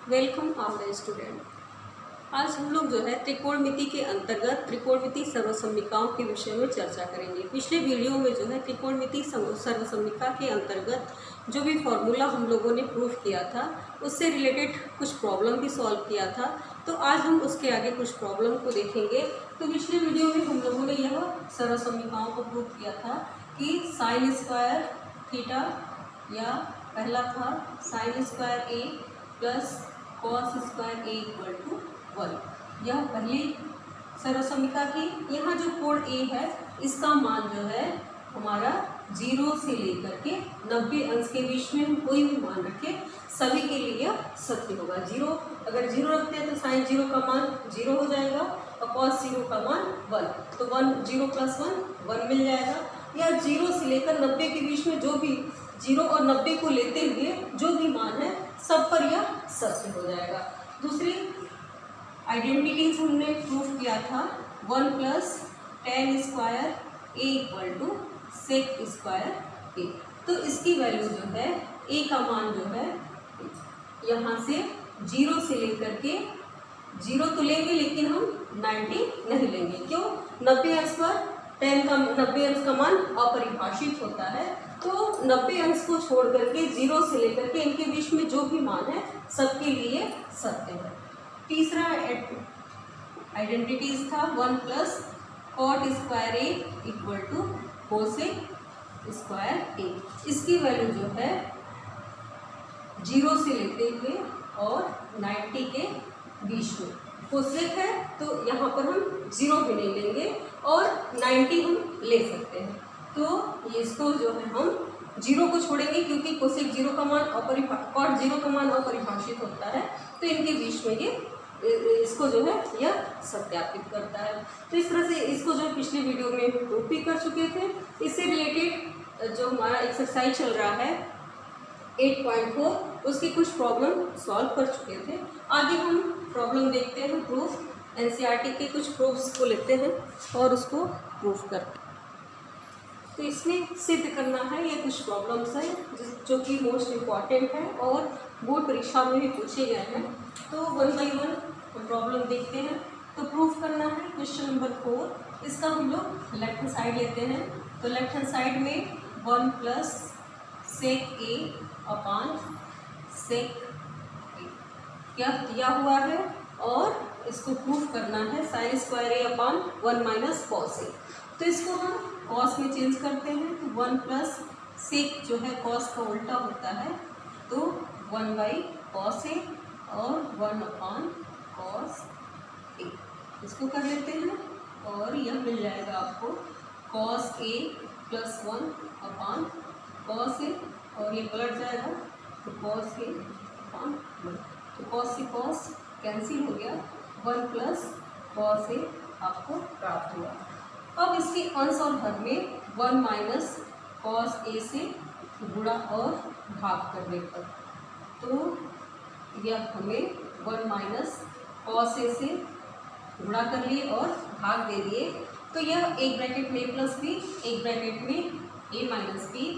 Welcome our student. आज हम लोग जो है त्रिकोणमिति के अंतर्गत त्रिकोणमिति सर्वसम्मिकाओं के विषय में चर्चा करेंगे। पिछले वीडियो में जो है त्रिकोणमिति सर्वसम्मिका के अंतर्गत जो भी फॉर्मूला हम लोगों ने प्रूफ किया था उससे रिलेटेड कुछ प्रॉब्लम भी सॉल्व किया था। तो आज हम उसके आगे कुछ प्रॉब्लम को देखेंगे। तो पिछले वीडियो में हम लोगों ने यह सर्वसम्मिकाओं को प्रूफ किया था कि साइन स्क्वायर थीटा या पहला था sine square A plus cos square A equal to 1। यह पहली सर्वसम्मिका की। यहाँ जो कोण ए है इसका मान जो है हमारा 0 से लेकर के 90 अंश के बीच में हम कोई भी मान रखें सभी के लिए सत्य होगा। 0 अगर 0 रखते हैं तो साइन 0 का मान 0 हो जाएगा और कॉस 0 का मान 1। तो 0 प्लस 1 मिल जाएगा। या 0 से लेकर 90 के बीच में जो भी 0 और 90 को लेते हुए जो भी मान है सब पर यह सत्य हो जाएगा। दूसरी आइडेंटिटीज हमने प्रूफ किया था 1 plus tan square A equal to sec square A. तो इसकी वैल्यू जो है ए का मान जो है यहाँ से 0 से लेकर के 0 तो लेंगे लेकिन हम 90 नहीं लेंगे। क्यों? 90 अंश पर 90 अंश का मान अपरिभाषित होता है। तो 90 अंश को छोड़ करके 0 से लेकर के इनके बीच में जो भी मान है सबके लिए सत्य है। तीसरा आइडेंटिटीज था 1 plus cot square A equal to cosec square A. इसकी वैल्यू जो है 0 से लेते हुए और 90 के बीच में। कोसेक है तो यहाँ पर हम 0 भी नहीं लेंगे और 90 हम ले सकते हैं। तो इसको जो है हम 0 को छोड़ेंगे क्योंकि कोसेक 0 का मान कॉट 0 का मान अपरिभाषित होता है। तो इनके बीच में ये इसको जो है यह सत्यापित करता है। तो इस तरह से इसको जो पिछले वीडियो में प्रूफ भी कर चुके थे। इससे रिलेटेड जो हमारा एक्सरसाइज चल रहा है 8.4 उसकी कुछ प्रॉब्लम सॉल्व कर चुके थे। आगे हम प्रॉब्लम देखते हैं। प्रूफ एनसीईआरटी के कुछ प्रूफ्स को लेते हैं और उसको प्रूफ करते हैं। तो इसमें सिद्ध करना है ये कुछ प्रॉब्लम्स हैं जो कि मोस्ट इम्पॉर्टेंट है और बोर्ड परीक्षा में भी पूछे गए हैं। तो 1 बाई 1 प्रॉब्लम देखते हैं। तो प्रूफ करना है क्वेश्चन नंबर 4। इसका हम लोग लेफ्ट हैंड साइड लेते हैं। तो लेफ्ट हैंड साइड में 1 प्लस सेक ए अपान सेक ए क्या दिया हुआ है और इसको प्रूफ करना है sine square A upon 1 minus cos ए। तो इसको हम कॉस में चेंज करते हैं। तो 1 प्लस सेक जो है कॉस का उल्टा होता है तो 1 बाई कॉस ए और 1 अपान कॉस ए। इसको कर लेते हैं और यह मिल जाएगा आपको cos A plus 1 upon cos A और ये पलट जाएगा तो कॉस ए अपान 1। तो कॉस से कॉस कैंसिल हो गया। 1 प्लस कॉस ए आपको प्राप्त हुआ। अब इसके अंश और हर में 1 माइनस कॉस ए से गुणा और भाग करने पर तो यह हमें 1 माइनस कॉस ए से गुणा कर लिए और भाग दे दिए। तो यह एक ब्रैकेट में ए प्लस बी एक ब्रैकेट में ए माइनस बी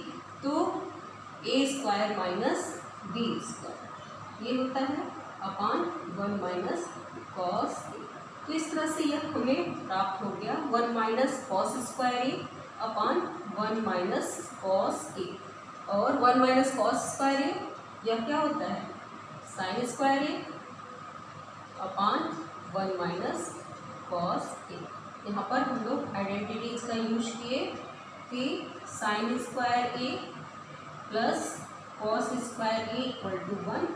तो A square minus B square ये होता है अपान 1 माइनस कॉस ए। तो इस तरह से यह हमें प्राप्त हो गया 1 minus cos square A upon 1 minus cos A. और 1 माइनस कॉस स्क्वायर ए यह क्या होता है sine square A upon 1 minus cos A. यहाँ पर हम लोग आइडेंटिटीज का यूज किए कि sine square A plus cos square A equal to 1।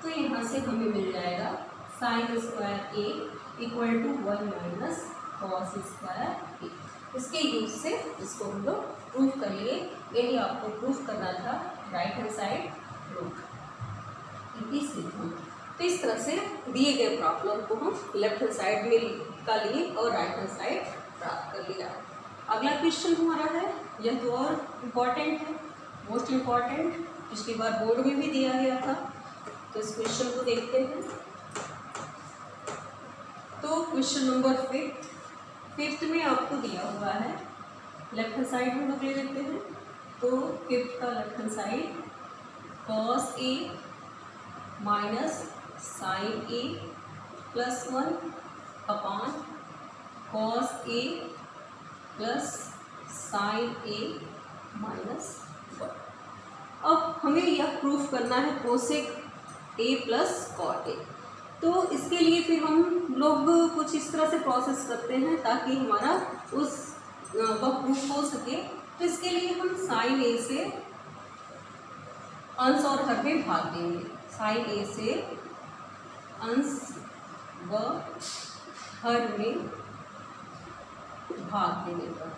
तो यहाँ से हमें मिल जाएगा sine square A equal to 1 minus cos square A. इसके यूज से इसको हम लोग प्रूफ कर लिए। यही आपको प्रूफ करना था राइट हैंड साइड रूट। तो इस तरह से दिए गए प्रॉब्लम को हम लेफ्ट हैंड साइड में का लिए और राइट हैंड साइड प्राप्त कर लिया। अगला क्वेश्चन हमारा है यह तो और इम्पॉर्टेंट है मोस्ट इम्पॉर्टेंट। पिछली बार बोर्ड में भी दिया गया था। तो इस क्वेश्चन को देखते हैं। तो क्वेश्चन नंबर 5 में आपको दिया हुआ है लेफ्ट हैंड साइड में लोग ले लेते हैं। तो 5 का left hand side cos A minus sine A plus 1 upon cos A plus sine A minus 1। अब हमें यह प्रूफ करना है cosec A plus cot A. तो इसके लिए फिर हम लोग कुछ इस तरह से प्रोसेस करते हैं ताकि हमारा वह प्रूफ हो सके। तो इसके लिए हम साइन ए से अंश और हर में भाग देंगे। साइन ए से अंश व हर में भाग देने पर,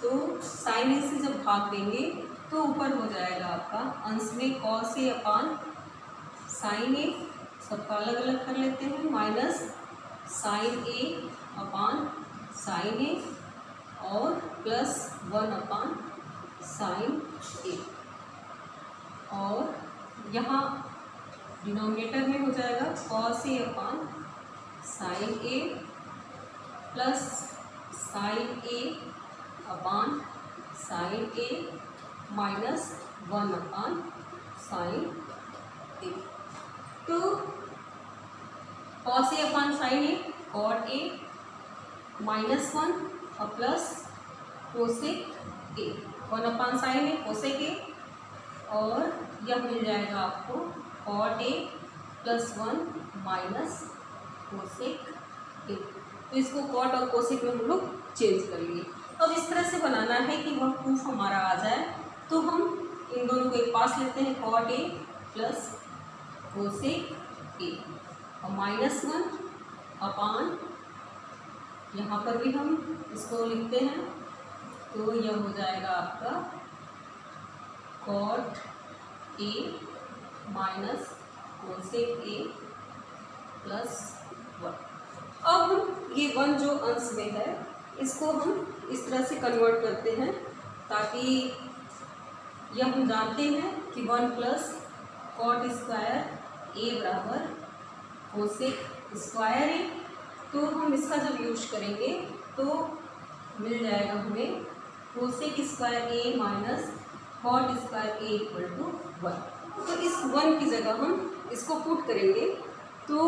तो साइन ए से जब भाग देंगे तो ऊपर हो जाएगा आपका अंश में कॉस ए अपान साइन ए, सबका अलग अलग कर लेते हैं, minus sine A upon sine A और प्लस 1 अपान साइन ए। और यहाँ डिनोमिनेटर में हो जाएगा cos A upon sine A plus sine A upon sine A minus 1 upon sine A. तो cos A upon sine A cot A minus 1 और plus cosec A, 1 upon sine A cosec A, और यह मिल जाएगा आपको cot A plus 1 minus cosec A. तो इसको cot और कोसेक में हम लोग चेंज कर लिए। अब इस तरह से बनाना है कि वह प्रूफ हमारा आ जाए। तो हम इन दोनों को एक पास लेते हैं, cot A plus cosec A और माइनस 1 अपान, यहाँ पर भी हम इसको लिखते हैं, तो यह हो जाएगा आपका cot A minus cosec A plus 1। अब ये 1 जो अंश में है इसको हम इस तरह से कन्वर्ट करते हैं ताकि यह हम जानते हैं कि 1 प्लस कॉट स्क्वायर ए बराबर कोसेक स्क्वायर ए। तो हम इसका जब यूज करेंगे तो मिल जाएगा हमें cosec square A minus cot square A equal to 1। तो इस 1 की जगह हम इसको पुट करेंगे, तो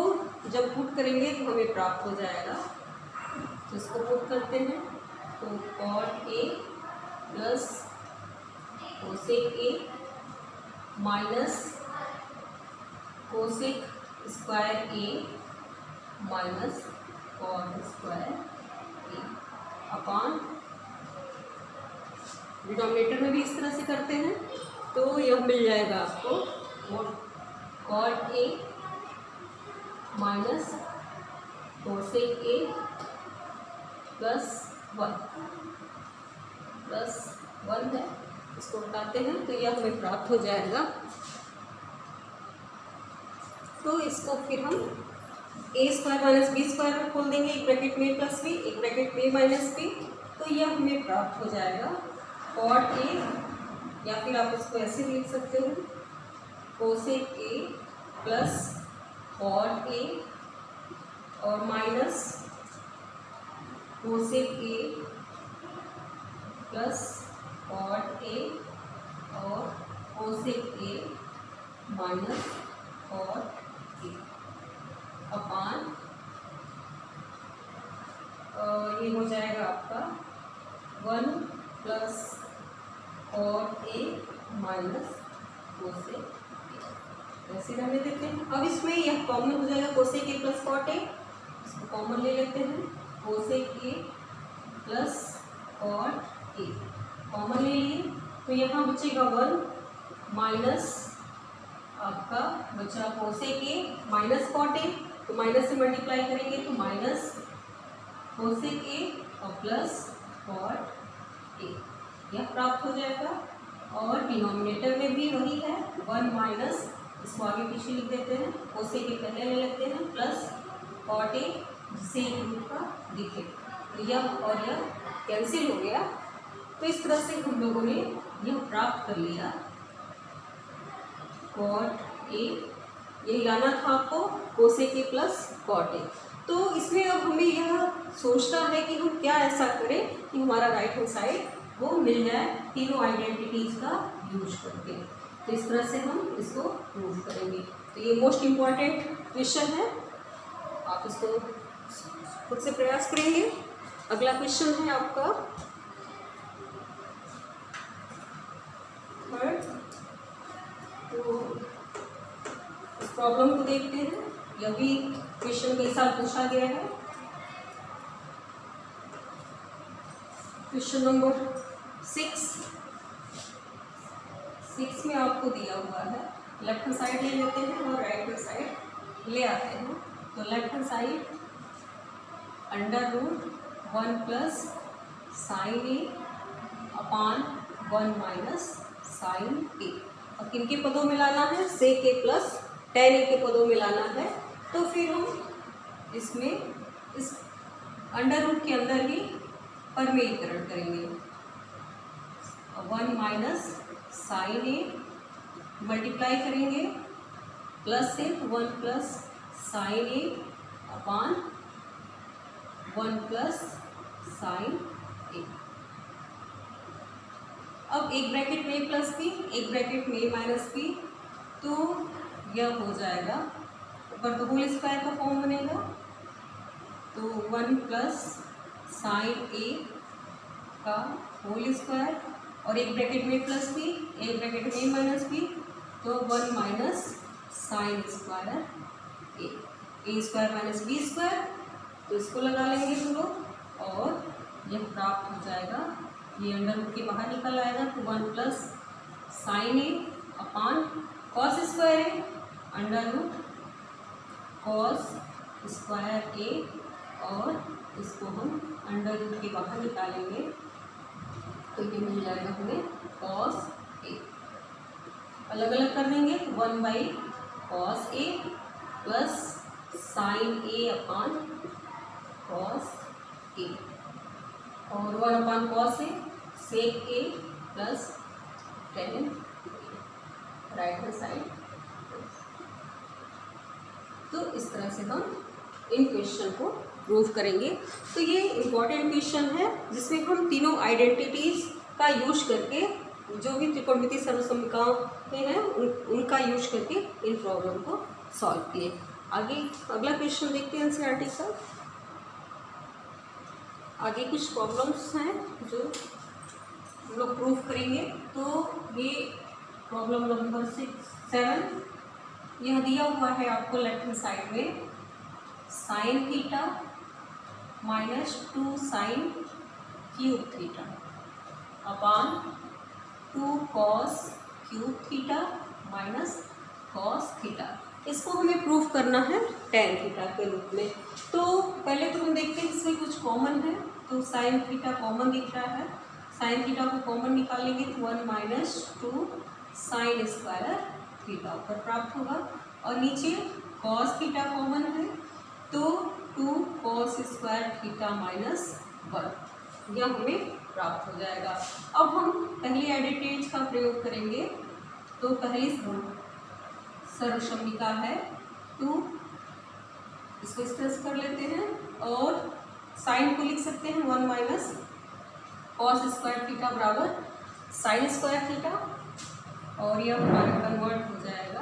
जब पुट करेंगे तो हमें प्राप्त हो जाएगा। तो इसको पुट करते हैं, तो cot A plus cosec A minus cosec square A minus cot square A upon, denominator में भी इस तरह से करते हैं, तो यह मिल जाएगा आपको cot A minus cosec A plus 1 है, इसको हटाते हैं तो यह हमें प्राप्त हो जाएगा। तो इसको फिर हम ए स्क्वायर माइनस बी स्क्वायर में खोल देंगे, एक ब्रैकेट में प्लस बी, एक ब्रैकेट में माइनस बी, तो यह हमें प्राप्त हो जाएगा कॉट ए, या फिर आप इसको ऐसे लिख सकते हैं cosec A plus cot A और minus cosec A plus cot A और cosec A minus cot A upon, ये हो जाएगा आपका 1 plus cot A minus cosec A. ऐसे रहने देते हैं। अब इसमें यह कॉमन हो जाएगा cosec A plus cot A, इसको कॉमन ले लेते हैं, cosec A plus cot A common ले लिए, तो यहाँ बचेगा 1 माइनस आपका बचा cosec A minus cot A, तो माइनस से मल्टीप्लाई करेंगे तो माइनस कोसेक ए और प्लस कॉट ए, यह प्राप्त हो जाएगा। और डिनोमिनेटर में भी वही है 1 माइनस, इसको आगे पीछे लिख देते हैं, कोसेक ए पहले ले लेते हैं प्लस कॉट ए, जिसे रूप का दिखे, तो यह और यह कैंसिल हो गया। तो इस तरह से हम लोगों ने यह प्राप्त कर लिया कॉट ए, यही लाना था आपको cosec A plus cot A. तो इसमें अब हमें यह सोचना है कि हम क्या ऐसा करें कि हमारा राइट हैंड साइड वो मिल जाए तीनों आइडेंटिटीज़ का यूज करके। तो इस तरह से हम इसको प्रूव करेंगे। तो ये मोस्ट इम्पॉर्टेंट क्वेश्चन है, आप इसको खुद से प्रयास करेंगे। अगला क्वेश्चन है आपका थर्ड। तो इस प्रॉब्लम को देखते हैं, यह भी क्वेश्चन कई साल पूछा गया है। क्वेश्चन नंबर 6 में आपको दिया हुआ है, लेफ्ट हैंड साइड ले लेते हैं और राइट हैंड साइड ले आते हैं। तो left hand side √1 plus sine A upon 1 minus sine A. और किन के पदों में लाना है? सेक ए प्लस टेन ए के पदों में लाना है। तो फिर हम इसमें इस अंडर के अंदर ही परमेयीकरण करेंगे। 1 माइनस साइन ए मल्टीप्लाई करेंगे प्लस से 1 plus sine A upon 1 plus sine ए। अब एक ब्रैकेट में प्लस बी, एक ब्रैकेट में माइनस बी, तो यह हो जाएगा ऊपर तो होल स्क्वायर का फॉर्म बनेगा। तो 1 प्लस साइन ए का होल स्क्वायर और एक ब्रैकेट में प्लस बी, एक ब्रैकेट में माइनस बी, तो 1 माइनस साइन स्क्वायर ए स्क्वायर माइनस बी स्क्वायर। तो इसको लगा लेंगे हम लोग और यह प्राप्त हो जाएगा, ये अंडर रूट के बाहर निकल आएगा। तो 1 plus sine A upon cos square A under root cos square ए, और इसको हम अंडर रूट के बाहर निकालेंगे तो ये मिल जाएगा हमें कॉस ए। अलग अलग कर देंगे, 1 by cos A plus sine A upon cos A, और 1 upon cos A sec A plus tan right hand side. तो इस तरह से हम इन क्वेश्चन को प्रूव करेंगे। तो ये इम्पॉर्टेंट क्वेश्चन है जिसमें हम तीनों आइडेंटिटीज का यूज करके, जो भी त्रिकोणमितीय सर्वसम्मिकाएं हैं उनका यूज करके इन प्रॉब्लम को सॉल्व किए। आगे अगला क्वेश्चन देखते हैं एनसीईआरटी का। आगे कुछ प्रॉब्लम्स हैं जो हम लोग प्रूव करेंगे। तो ये प्रॉब्लम नंबर 7, यह दिया हुआ है आपको लेफ्ट हैंड साइड में sine theta minus 2 sine cube theta upon 2 cos cube theta minus cos theta. इसको हमें प्रूफ करना है टेन थीटा के रूप में। तो पहले तो हम देखते हैं इसमें कुछ कॉमन है। तो साइन थीटा कॉमन दिख रहा है, साइन थीटा को कॉमन निकालेंगे तो 1 माइनस 2 साइन स्क्वायर थीटा ऊपर प्राप्त होगा, और नीचे कॉस थीटा कॉमन है तो 2 कॉस स्क्वायर थीटा माइनस 1 यह हमें प्राप्त हो जाएगा। अब हम पहली आइडेंटिटीज का प्रयोग करेंगे। तो पहली सर्वसम्मिका है 2, इसको इस तरह से कर लेते हैं और साइन को लिख सकते हैं 1 माइनस कॉस स्क्वायर थीटा बराबर साइन स्क्वायर थीटा, और यह हमारा कन्वर्ट हो जाएगा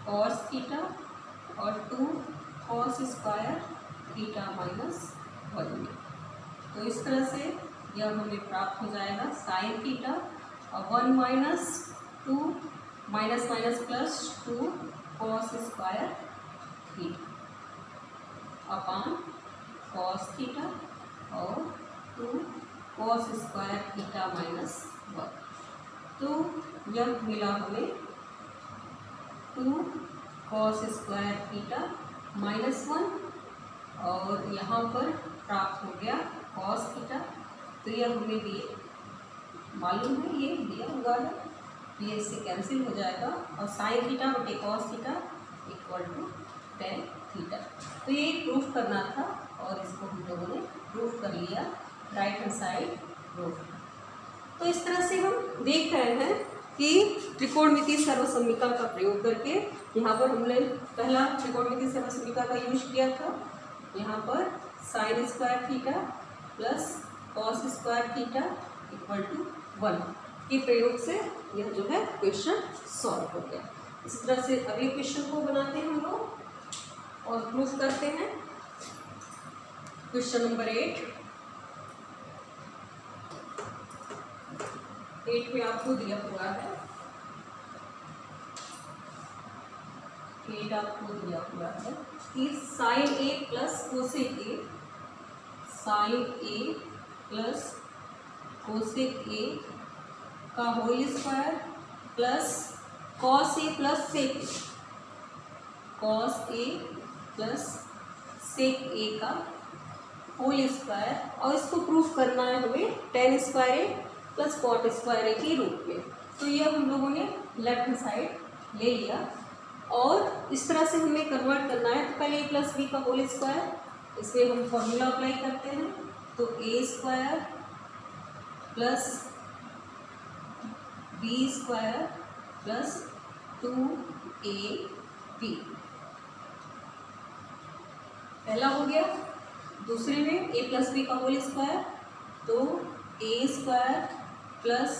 कॉस थीटा और 2 कॉस स्क्वायर थीटा माइनस 1 में। तो इस तरह से यह हमें प्राप्त हो जाएगा साइन थीटा और 1 minus 2 minus minus plus 2 cos square theta upon cos theta और 2 कॉस स्क्वायर थीटा माइनस 1। तो यह मिला हमें 2 कॉस स्क्वायर थीटा माइनस 1 और यहाँ पर प्राप्त हो गया कॉस थीटा। तो यह हमें दिए मालूम है, ये दिया हुआ है, ये इससे कैंसिल हो जाएगा और साइन थीटा बटे cos theta equal to tan theta. तो ये प्रूफ करना था और इसको हम लोगों ने प्रूफ कर लिया, राइट हैंड साइड प्रूफ। तो इस तरह से हम देख रहे हैं कि त्रिकोणमितीय सर्वसम्मिका का प्रयोग करके यहाँ पर हमने पहला त्रिकोणमितीय सर्वसम्मिका का यूज किया था। यहाँ पर sine square theta plus cos square theta equal to 1 के प्रयोग से यह जो है क्वेश्चन सॉल्व हो गया। इस तरह से अगले क्वेश्चन को बनाते हैं हम लोग और प्रूफ करते हैं। क्वेश्चन नंबर 8 में आपको दिया हुआ है, 8 आपको दिया हुआ है कि sine A plus cosec A, sine A plus cosec A का whole square plus cos A plus sec A, cos A plus sec A का होल स्क्वायर, और इसको प्रूफ करना है हमें tan square A plus cot square A के रूप में। तो ये हम लोगों ने लेफ्ट हैंड साइड ले लिया और इस तरह से हमें कन्वर्ट करना है। तो पहले ए प्लस बी का होल स्क्वायर, इसमें हम फॉर्मूला अप्लाई करते हैं। तो A square plus B square plus 2ab पहला हो गया। दूसरे में a प्लस बी का होल स्क्वायर, तो a square plus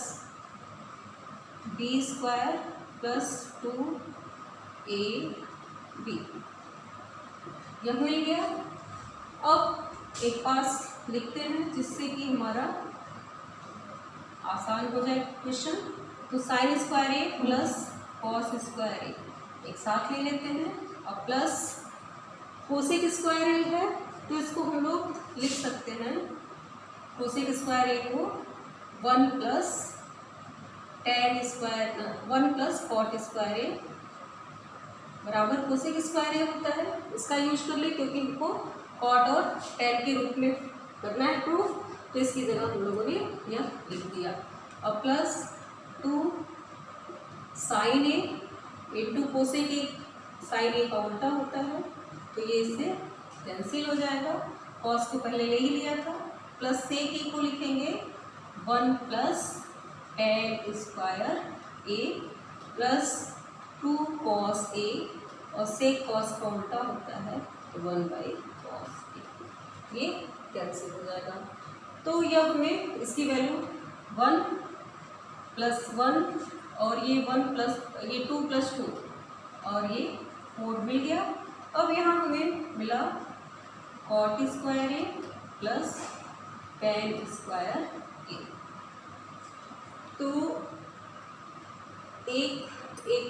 B square plus 2ab यह मिल गया। अब एक पास लिखते हैं जिससे कि हमारा आसान हो जाए क्वेश्चन। तो sine square A plus cos square ए एक साथ ले लेते हैं और प्लस कोसेक स्क्वायर ए है, तो इसको हम लोग लिख सकते हैं कोसेक स्क्वायर ए को 1 plus tan square 1 plus cot square A बराबर कोसेक स्क्वायर ए होता है। इसका यूज कर ले क्योंकि हमको कॉट और टेन के रूप में करना है प्रूफ, तो इसकी जगह हम लोगों ने यह लिख दिया। और plus 2 sine A into cosec A, sine A का उल्टा होता है तो ये इससे कैंसिल हो जाएगा। कॉस को पहले ले ही लिया था, प्लस सेक ए को लिखेंगे 1 plus tan square A plus 2 cos A, और सेक कॉस का उल्टा होता है तो 1/cos ए, ये कैंसिल हो जाएगा। तो यह हमें इसकी वैल्यू 1 प्लस 1 और ये 1 प्लस ये 2 प्लस 2 और ये 4 मिल गया। अब यहाँ हमें मिला cot square A plus tan square A. तो एक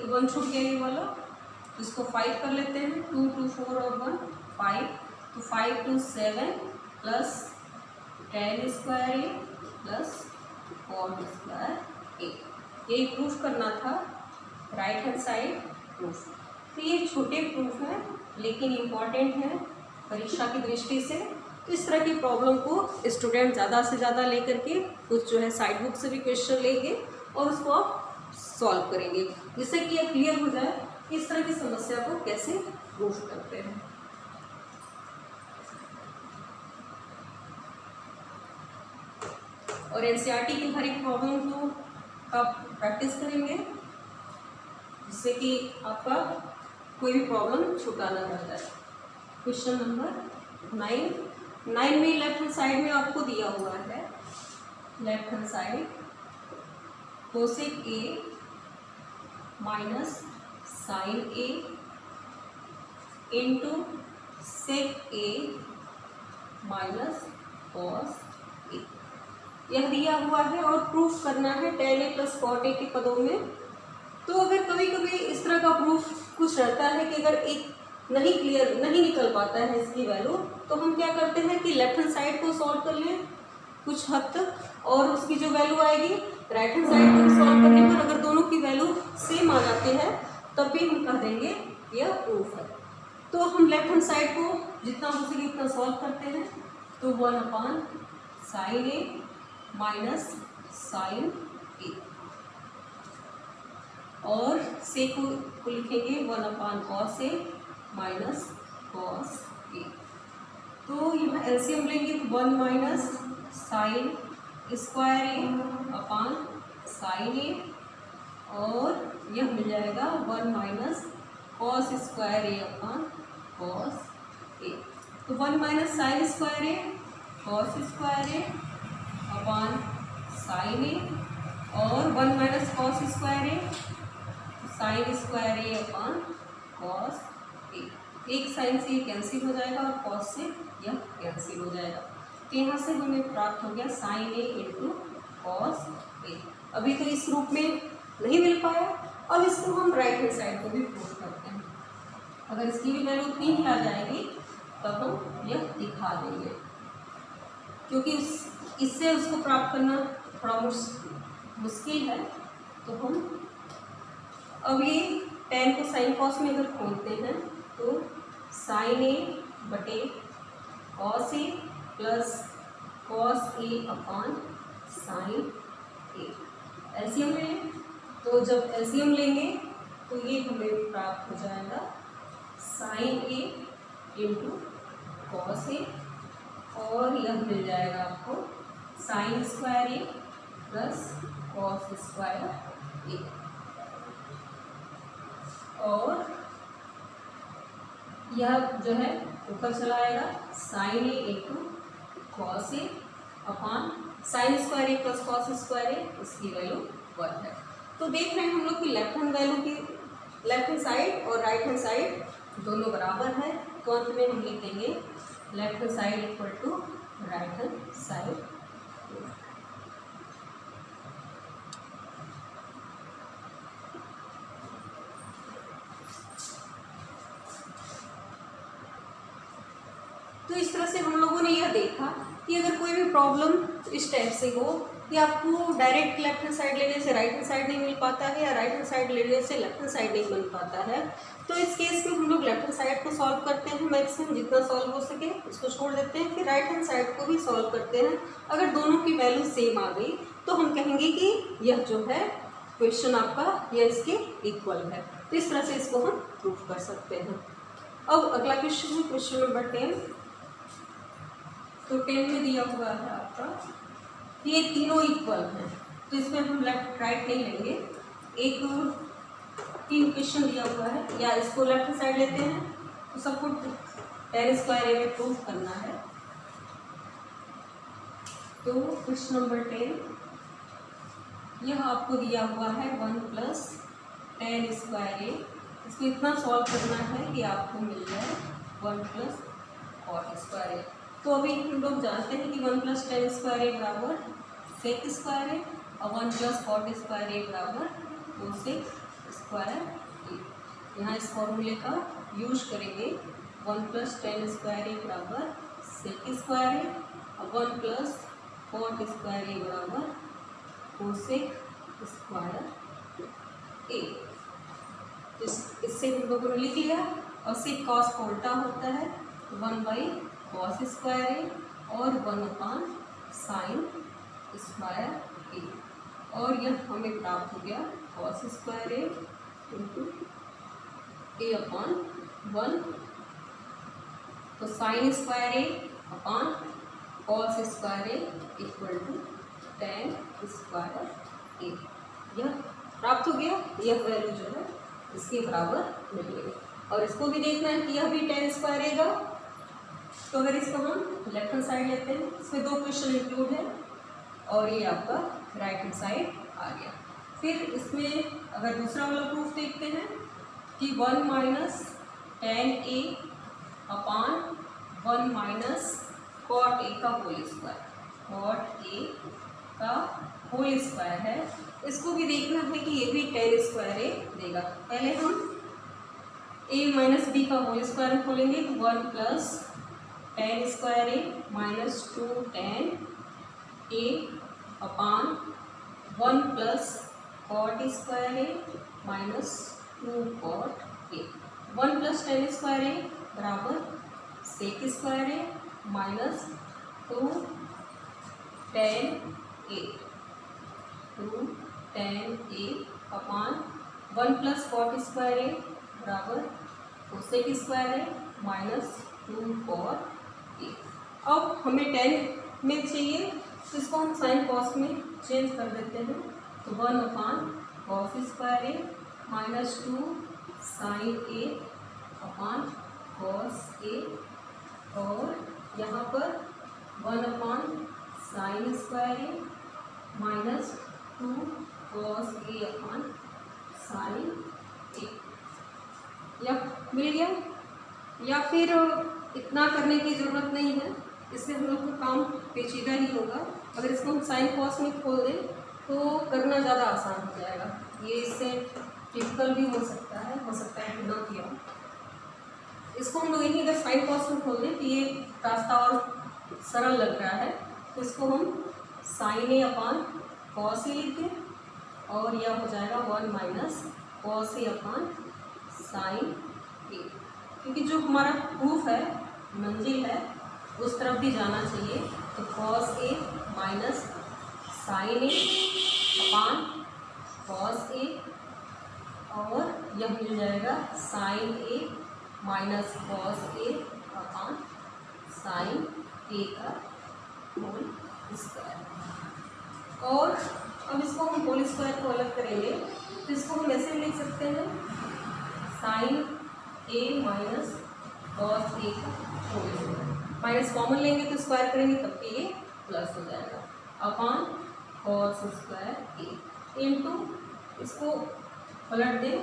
1 छूट गया ये वाला, तो इसको 5 कर लेते हैं। 2 2 4 और 1 5, तो 5 2 7 plus tan square A plus cot square ए। ये प्रूफ करना था राइट हैंड साइड प्रूफ। तो ये छोटे प्रूफ हैं लेकिन इम्पॉर्टेंट है परीक्षा की दृष्टि से। तो इस तरह की प्रॉब्लम को स्टूडेंट ज़्यादा से ज़्यादा लेकर के कुछ जो है साइड बुक से भी क्वेश्चन लेंगे और उसको आप सॉल्व करेंगे, जिससे कि ये क्लियर हो जाए कि इस तरह की समस्या को कैसे प्रूफ करते हैं। और एनसीईआरटी की हर एक प्रॉब्लम को आप प्रैक्टिस करेंगे जिससे कि आपका कोई भी प्रॉब्लम छूटा ना रह जाए। क्वेश्चन नंबर 9 में लेफ्ट हैंड साइड में आपको दिया हुआ है, left hand side cosec A minus sine A into sec A minus cos A, यह दिया हुआ है और प्रूफ करना है tan A plus cot A के पदों में। तो अगर कभी कभी इस तरह का प्रूफ कुछ रहता है कि अगर एक नहीं निकल पाता है इसकी वैल्यू, तो हम क्या करते हैं कि लेफ्ट हैंड साइड को सॉल्व कर लें कुछ हद तक, और उसकी जो वैल्यू आएगी राइट हैंड साइड को सॉल्व करने पर अगर दोनों की वैल्यू सेम आ जाती है तब भी हम कह देंगे यह प्रूफ है। तो हम लेफ्ट हैंड साइड को जितना हो सके उतना सॉल्व करते हैं। तो 1 sign A minus sine A, और से को लिखेंगे 1 कॉस ए माइनस कॉस ए। तो यहाँ एलसीएम लेंगे तो 1 minus sign square A upon sine A, और यह मिल जाएगा 1 minus cos square A upon cos ए। तो 1 minus sign square A cos square A upon sine A, और 1 minus cos square A sign square A upon cos ए। एक sign से ये cancel हो जाएगा और कॉस से यह कैंसिल हो जाएगा। तो यहाँ से हमें प्राप्त हो गया sign A into cos A. अभी तो इस रूप में नहीं मिल पाया, अब इसको हम राइट हैंड साइड को भी प्रूव करते हैं। अगर इसकी भी वैल्यू 3 ही आ जाएगी तब हम यह दिखा देंगे, क्योंकि इससे उसको प्राप्त करना थोड़ा मुश्किल है। तो हम अब ये tan को साइन कॉस में अगर खोलते हैं तो साइन ए बटे cos A plus cos A upon sine A. LCM लें, तो जब एलसीएम लेंगे तो ये हमें प्राप्त हो जाएगा sign A into cos A, और यह मिल जाएगा आपको sign square A plus cos square ए। और यह जो है ऊपर चला आएगा sign A into cos A upon sine square A plus cos square A, इसकी वैल्यू 1 है। तो देख रहे हैं हम लोग कि लेफ्ट हैंड वैल्यू की लेफ्ट हैंड साइड और राइट हैंड साइड दोनों बराबर है। तो अंत में हम लिख देंगे left hand side equal to right hand side. तो इस तरह से हम लोगों ने यह देखा कि अगर कोई भी प्रॉब्लम इस टाइप से हो कि आपको डायरेक्ट लेफ्ट हैंड साइड लेने से राइट हैंड साइड नहीं मिल पाता है, या राइट हैंड साइड लेने से लेफ्ट हैंड साइड नहीं मिल पाता है, तो इस केस में हम लोग लेफ्ट हैंड साइड को सॉल्व करते हैं मैक्सिमम जितना सॉल्व हो सके, इसको छोड़ देते हैं। फिर राइट हैंड साइड को भी सॉल्व करते हैं। अगर दोनों की वैल्यू सेम आ गई तो हम कहेंगे कि यह जो है क्वेश्चन आपका यह इसके इक्वल है। तो इस तरह से इसको हम प्रूव कर सकते हैं। अब अगला क्वेश्चन है क्वेश्चन नंबर 10। तो 10 में दिया हुआ है आपका ये तीनों इक्वल हैं, तो इसमें हम लेफ्ट राइट नहीं लेंगे। एक 3 क्वेश्चन दिया हुआ है, या इसको लेफ्ट साइड लेते हैं तो सबको tan स्क्वायर ए में प्रूव करना है। तो क्वेश्चन नंबर 10 यह आपको दिया हुआ है 1 प्लस tan स्क्वायर ए। इसको इतना सॉल्व करना है कि आपको मिल जाए 1 प्लस cot स्क्वायर ए। तो अभी हम लोग जानते हैं कि 1 प्लस tan स्क्वायर ए बराबर सेक स्क्वायर है, और 1 प्लस कॉट स्क्वायर ए बराबर कोसेक स्क्वायर ए। यहाँ इस फॉर्मूले का यूज करेंगे। 1 प्लस tan स्क्वायर ए बराबर सेक स्क्वायर है, और 1 प्लस कॉट स्क्वायर ए बराबर कोसेक स्क्वायर ए। इससे हम लोगों ने लिख लिया, और सेक कॉस का उल्टा होता है 1 बाई कॉस स्क्वायर ए और 1 अपॉन साइन स्क्वायर ए, और यह हमें प्राप्त हो गया cos square A into A upon 1। तो sine square A upon cos square A equal to tan square A. यह प्राप्त हो गया। यह वैल्यू जो है इसके बराबर मिल गई। और इसको भी देखना है कि यह भी tan स्क्वायर ए का। तो अगर इसको हम लेफ्ट हैंड साइड लेते हैं, इसमें 2 क्वेश्चन इंक्लूड है, और ये आपका राइट हैंड साइड आ गया। फिर इसमें अगर दूसरा वाला प्रूफ देखते हैं कि 1 minus tan A upon 1 minus cot A का होल स्क्वायर, कॉट ए का होल स्क्वायर है। इसको भी देखना है कि ये भी tan स्क्वायर ए देगा। पहले हम a माइनस बी का होल स्क्वायर खोलेंगे, तो 1 plus tan square A minus 2 tan A upon 1 plus cot square A minus 2 cot A. 1 plus tan square A बराबर sec square A minus 2 tan A, 2 tan A upon 1 plus cot square A बराबर cosec square A minus 2 cot A. अब हमें tan में चाहिए, तो इसको हम sine cos में चेंज कर देते हैं। तो 1 upon cos square A minus 2 sine A upon cos A, और यहाँ पर 1 upon sine square A minus 2 cos A upon sine ए। या मिल गया, या फिर इतना करने की ज़रूरत नहीं है, इससे हम लोग का काम पेचीदा ही होगा। अगर इसको हम साइन कॉस में खोल दें तो करना ज़्यादा आसान हो जाएगा। ये इससे टिपिकल भी हो सकता है कि ना किया। इसको हम लोग यही अगर साइन कॉस में खोल दें तो ये रास्ता और सरल लग रहा है, तो इसको हम साइन ए अपान कॉस ए लिख दें और यह हो जाएगा 1 minus cos A upon sine ए। क्योंकि जो हमारा प्रूफ है, मंजिल है, उस तरफ भी जाना चाहिए, तो cos A minus sine A upon cos A, और यह मिल जाएगा sign A minus cos A upon sine A का होल स्क्वायर। और अब इसको हम होल स्क्वायर को अलग करेंगे तो इसको हम ऐसे लिख सकते हैं साइन ए माइनस कॉस ए का होल स्क्वायर। माइनस कॉमन लेंगे तो स्क्वायर करेंगे तब भी ये प्लस हो जाएगा अपान कॉस स्क्वायर ए इंटू, इसको पलट दें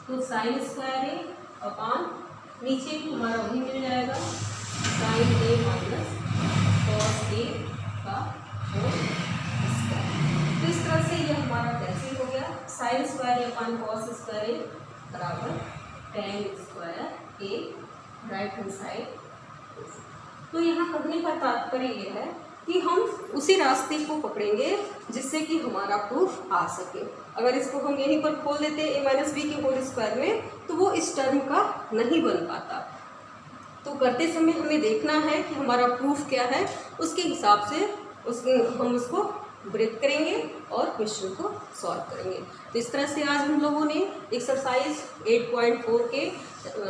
तो साइन स्क्वायर ए अपान नीचे हमारा वही मिल जाएगा साइन ए माइनस कॉस ए का होल स्क्वायर। तो इस तरह से यह हमारा कैंसिल हो गया। Sign square A upon cos square A बराबर टेन स्क्वायर ए राइट हैंड साइड। तो यहाँ कहने का तात्पर्य यह है कि हम उसी रास्ते को पकड़ेंगे जिससे कि हमारा प्रूफ आ सके। अगर इसको हम यहीं पर खोल देते ए माइनस बी के होल स्क्वायर में तो वो इस टर्म का नहीं बन पाता। तो करते समय हमें देखना है कि हमारा प्रूफ क्या है, उसके हिसाब से हम उसको ब्रेक करेंगे और क्वेश्चन को सॉल्व करेंगे। तो इस तरह से आज हम लोगों ने एक्सरसाइज 8.4 के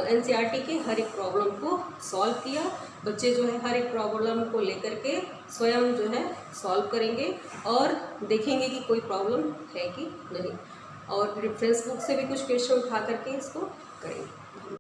एनसीईआरटी के हर एक प्रॉब्लम को सॉल्व किया। बच्चे जो है हर एक प्रॉब्लम को लेकर के स्वयं जो है सॉल्व करेंगे और देखेंगे कि कोई प्रॉब्लम है कि नहीं, और रेफरेंस बुक से भी कुछ क्वेश्चन उठा करके इसको करेंगे।